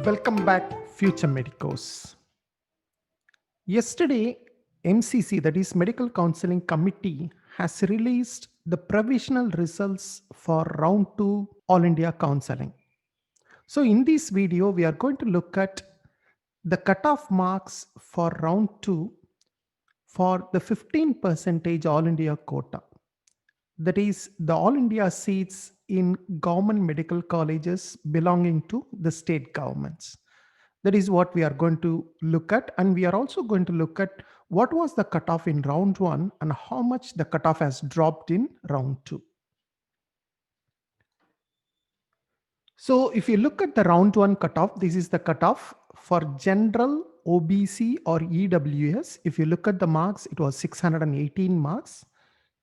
Welcome back, future medicos. Yesterday, MCC, that is Medical Counseling Committee, has released the provisional results for round 2 All India Counseling. So, in this video, we are going to look at the cutoff marks for round 2 for the 15 percentage All India quota. That is the All India seats in government medical colleges belonging to the state governments. That is what we are going to look at. And we are also going to look at what was the cutoff in round 1 and how much the cutoff has dropped in round 2. So if you look at the round 1 cutoff, this is the cutoff for general OBC or EWS. If you look at the marks, it was 618 marks,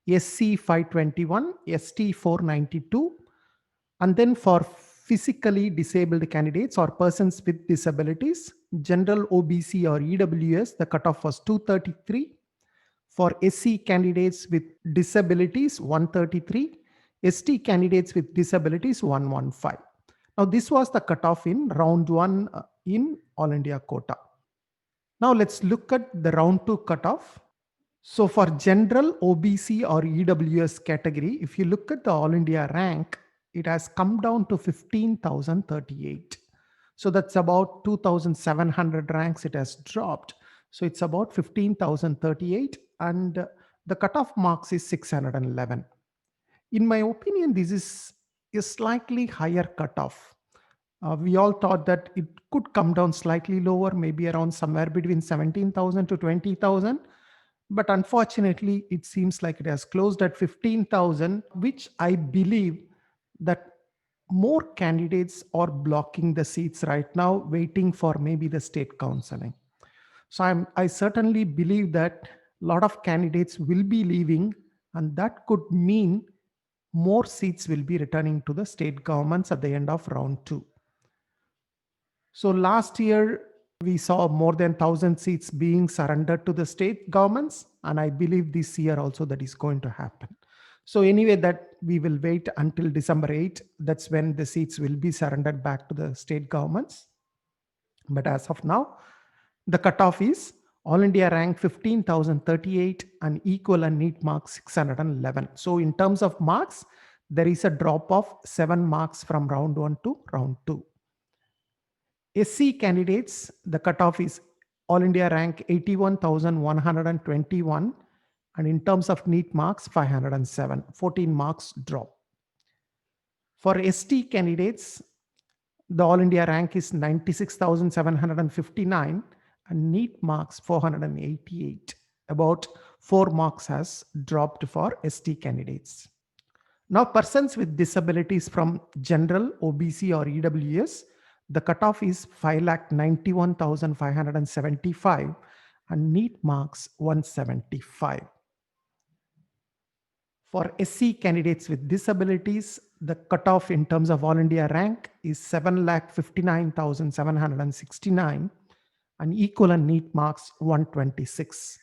SC 521, ST 492. And then for physically disabled candidates or persons with disabilities, general OBC or EWS, the cutoff was 233. For SC candidates with disabilities, 133. ST candidates with disabilities, 115. Now, this was the cutoff in round 1 in All India quota. Now, let's look at the round 2 cutoff. So, for general OBC or EWS category, if you look at the All India rank, it has come down to 15,038. So, that's about 2,700 ranks it has dropped. So, it's about 15,038 and the cutoff marks is 611. In my opinion, this is a slightly higher cutoff. We all thought that it could come down slightly lower, maybe around somewhere between 17,000 to 20,000. But unfortunately, it seems like it has closed at 15,000, which I believe that more candidates are blocking the seats right now, waiting for maybe the state counseling. So I certainly believe that a lot of candidates will be leaving, and that could mean more seats will be returning to the state governments at the end of round 2. So last year, we saw more than 1,000 seats being surrendered to the state governments. And I believe this year also that is going to happen. So anyway, that we will wait until December 8. That's when the seats will be surrendered back to the state governments. But as of now, the cutoff is All India rank 15,038 and equal and neat marks 611. So in terms of marks, there is a drop of 7 marks from round 1 to round 2. SC candidates, the cutoff is All India rank 81,121 and in terms of neat marks 507, 14 marks drop. For ST candidates, the All India rank is 96,759 and neat marks 488. About 4 marks has dropped for ST candidates. Now persons with disabilities from general, OBC or EWS, the cutoff is 5,91,575 and neat marks 175. For SC candidates with disabilities, the cutoff in terms of All India rank is 7,59,769 and equal and neat marks 126.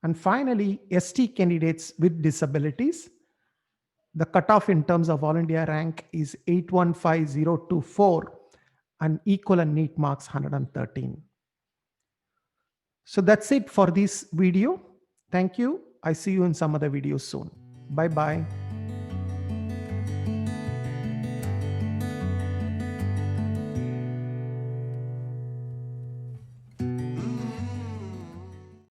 And finally, ST candidates with disabilities, the cutoff in terms of All India rank is 815024 and equal and neat marks 113. So that's it for this video. Thank you. I see you in some other videos soon. Bye bye.